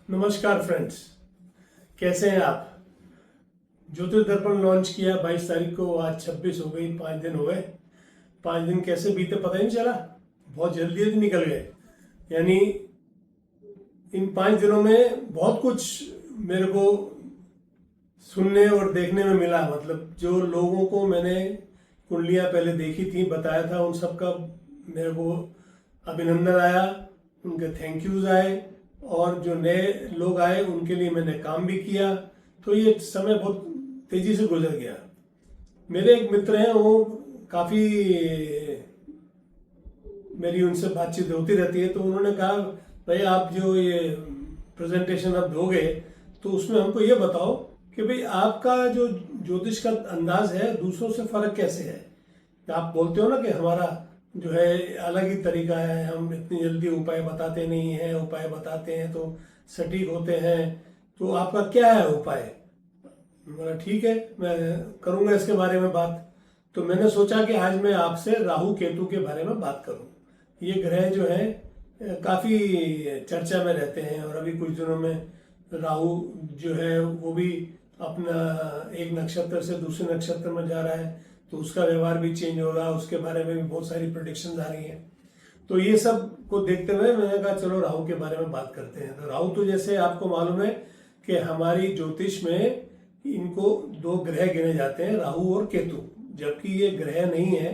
नमस्कार फ्रेंड्स, कैसे हैं आप। ज्योतिष दर्पण लॉन्च किया 22 तारीख को, आज 26 हो गई, 5 दिन हो गए। 5 दिन कैसे बीते पता ही नहीं चला, बहुत जल्दी जल्दी निकल गए। यानी इन 5 दिनों में बहुत कुछ मेरे को सुनने और देखने में मिला। मतलब जो लोगों को मैंने कुंडलियाँ पहले देखी थी, बताया था, उन सब का मेरे को अभिनंदन आया, उनके थैंक यूज आए, और जो नए लोग आए उनके लिए मैंने काम भी किया। तो ये समय बहुत तेजी से गुजर गया। मेरे एक मित्र हैं, वो काफ़ी मेरी उनसे बातचीत होती रहती है, तो उन्होंने कहा भाई आप जो ये प्रेजेंटेशन अब दोगे तो उसमें हमको ये बताओ कि भाई आपका जो ज्योतिष का अंदाज है दूसरों से फर्क कैसे है। आप बोलते हो ना कि हमारा जो है अलग ही तरीका है, हम इतनी जल्दी उपाय बताते नहीं हैं, उपाय बताते हैं तो सटीक होते हैं, तो आपका क्या है उपाय। बोला ठीक है, मैं करूँगा इसके बारे में बात। तो मैंने सोचा कि आज मैं आपसे राहु केतु के बारे में बात करूँ। ये ग्रह जो है काफ़ी चर्चा में रहते हैं, और अभी कुछ दिनों में राहु जो है वो भी अपना एक नक्षत्र से दूसरे नक्षत्र में जा रहा है, तो उसका व्यवहार भी चेंज होगा, उसके बारे में भी बहुत सारी प्रेडिक्शंस आ रही हैं। तो ये सब को देखते हुए मैंने कहा चलो राहु के बारे में बात करते हैं। तो राहु तो जैसे आपको मालूम है कि हमारी ज्योतिष में इनको 2 ग्रह गिने जाते हैं, राहु और केतु, जबकि ये ग्रह नहीं है,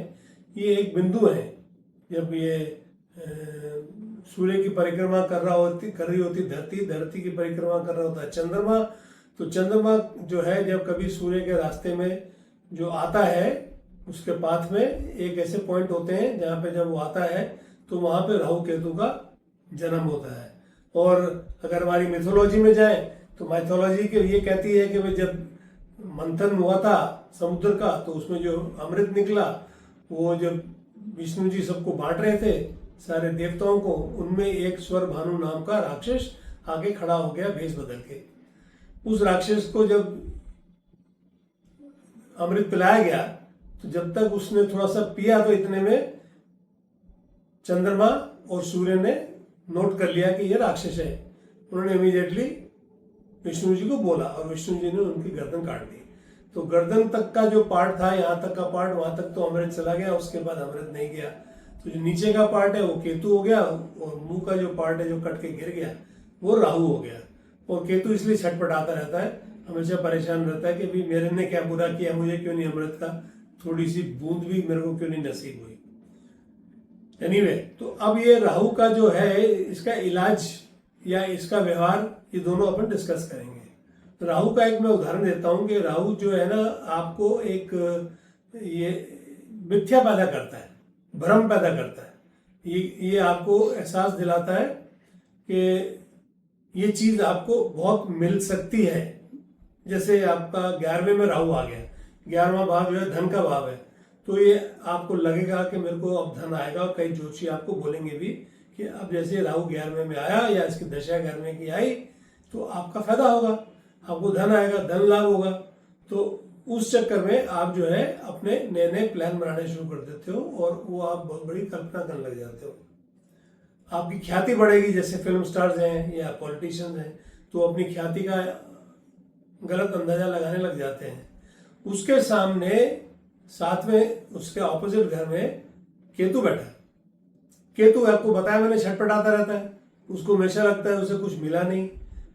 ये एक बिंदु है। जब ये सूर्य की परिक्रमा कर रही होती धरती की परिक्रमा कर रहा होता है चंद्रमा। तो चंद्रमा जो है जब कभी सूर्य के रास्ते में जो आता है, उसके पाथ में एक ऐसे पॉइंट होते हैं जहाँ पे जब वो आता है तो वहाँ पे राहु केतु का जन्म होता है। और अगर हमारी मिथोलॉजी में जाए तो माइथोलॉजी के ये कहती है कि भाई जब मंथन हुआ था समुद्र का, तो उसमें जो अमृत निकला, वो जब विष्णु जी सबको बांट रहे थे सारे देवताओं को, उनमें एक स्वर भानु नाम का राक्षस आगे खड़ा हो गया भेष बदल के। उस राक्षस को जब अमृत पिलाया गया तो जब तक उसने थोड़ा सा पिया तो इतने में चंद्रमा और सूर्य ने नोट कर लिया कि ये राक्षस है। उन्होंने इमीडिएटली विष्णु जी को बोला और विष्णु जी ने उनकी गर्दन काट दी। तो गर्दन तक का जो पार्ट था, यहाँ तक का पार्ट, वहां तक तो अमृत चला गया, उसके बाद अमृत नहीं गया। तो जो नीचे का पार्ट है वो केतु हो गया, और मुंह का जो पार्ट है जो कट के गिर गया वो राहु हो गया। और केतु इसलिए छटपटाता रहता है, हमेशा परेशान रहता है कि भाई मेरे ने क्या बुरा किया, मुझे क्यों नहीं अमृत का थोड़ी सी बूंद भी मेरे को क्यों नहीं नसीब हुई। एनीवे, तो अब ये राहु का जो है इसका इलाज या इसका व्यवहार, ये दोनों अपन डिस्कस करेंगे। तो राहु का एक मैं उदाहरण देता हूँ कि राहु जो है ना, आपको एक ये मिथ्या पैदा करता है, भ्रम पैदा करता है। ये आपको एहसास दिलाता है कि ये चीज आपको बहुत मिल सकती है। जैसे आपका 11वें में राहु आ गया, 11वां भाव जो है धन का भाव है, तो ये आपको लगेगा कि मेरे को अब धन आएगा। और कई ज्योतिषी आपको बोलेंगे भी कि अब जैसे राहु 11वें में आया या इसकी दशा 11वें की आई तो आपका फायदा होगा, आपको धन आएगा, धन लाभ होगा। तो उस चक्कर में आप जो है अपने नए नए प्लान बनाने शुरू कर देते हो, और वो आप बहुत बड़ी कल्पना करने लग जाते हो। आपकी ख्याति बढ़ेगी, जैसे फिल्म स्टार्स हैं या पॉलिटिशियंस हैं, तो अपनी ख्याति का गलत अंदाजा लगाने लग जाते हैं। उसके सामने साथ में उसके ऑपोजिट घर में केतु बैठा है। केतु आपको बताया मैंने छटपटाता रहता है, उसको हमेशा लगता है उसे कुछ मिला नहीं,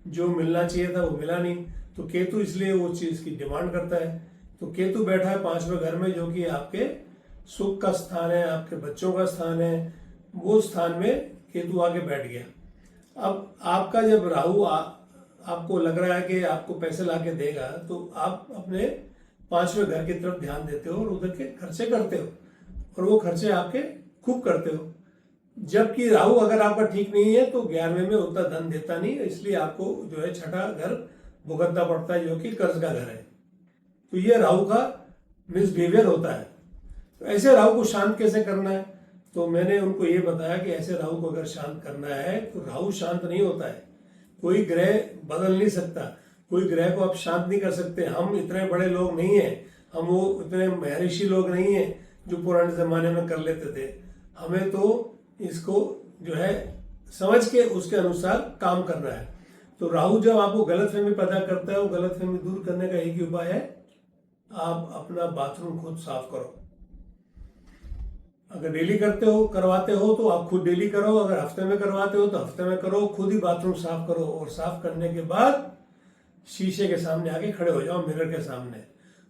जो मिलना चाहिए था वो मिला नहीं, तो केतु इसलिए वो चीज की डिमांड करता है। तो केतु बैठा है 5वें घर में, जो कि आपके सुख का स्थान है, आपके बच्चों का स्थान है, वो स्थान में केतु आके बैठ गया। अब आपका जब राहु आपको लग रहा है कि आपको पैसे लाके देगा, तो आप अपने 5वें घर की तरफ ध्यान देते हो और उधर के खर्चे करते हो, और वो खर्चे आपके खूब करते हो। जबकि राहु अगर आपका ठीक नहीं है तो 11वें में उतना धन देता नहीं, इसलिए आपको जो है छठा घर भुगतना पड़ता है, जो कि कर्ज का घर है। तो ये राहु का मिसबिहेवियर होता है। तो ऐसे राहु को शांत कैसे करना है, तो मैंने उनको ये बताया कि ऐसे राहु को अगर शांत करना है तो राहु शांत नहीं होता है, कोई ग्रह बदल नहीं सकता, कोई ग्रह को आप शांत नहीं कर सकते। हम इतने बड़े लोग नहीं हैं, हम वो इतने महर्षि लोग नहीं हैं जो पुराने जमाने में कर लेते थे। हमें तो इसको जो है समझ के उसके अनुसार काम करना है। तो राहु जब आपको गलतफहमी पैदा करता है, वो गलतफहमी दूर करने का एक ही उपाय है, आप अपना बाथरूम खुद साफ करो। अगर डेली करवाते हो तो आप खुद डेली करो, अगर हफ्ते में करवाते हो तो हफ्ते में करो, खुद ही बाथरूम साफ करो। और साफ करने के बाद शीशे के सामने आके खड़े हो जाओ, मिरर के सामने।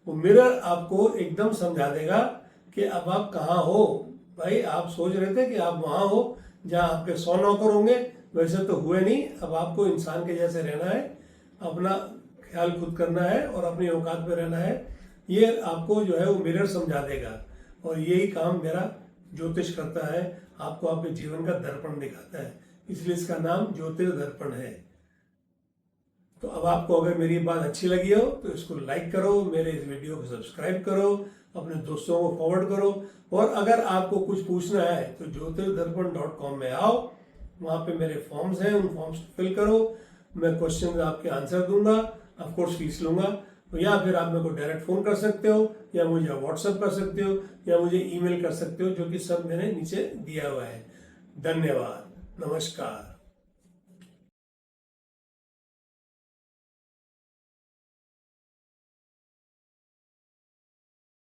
वो मिरर आपको एकदम समझा देगा कि अब आप कहाँ हो। भाई आप सोच रहे थे कि आप वहां हो जहाँ आपके 100 नौकर होंगे, वैसे तो हुए नहीं। अब आपको इंसान के जैसे रहना है, अपना ख्याल खुद करना है और अपनी औकात पे रहना है। ये आपको जो है वो मिरर समझा देगा। और यही काम मेरा ज्योतिष करता है, आपको आपके जीवन का दर्पण दिखाता है, इसलिए इसका नाम ज्योतिर्दर्पण है। तो अब आपको अगर मेरी बात अच्छी लगी हो तो इसको लाइक करो, मेरे इस वीडियो को सब्सक्राइब करो, अपने दोस्तों को फॉरवर्ड करो। और अगर आपको कुछ पूछना है तो ज्योतिर्दर्पण.com में आओ, वहाँ पे मेरे फॉर्म्स हैं, उन फॉर्म्स को फिल करो। मैं क्वेश्चन आपके आंसर दूंगा, ऑफकोर्स फीस लूंगा। तो या फिर आप मेरे को डायरेक्ट फ़ोन कर सकते हो, या मुझे व्हाट्सएप कर सकते हो, या मुझे ईमेल कर सकते हो, जो कि सब मैंने नीचे दिया हुआ है। धन्यवाद, नमस्कार।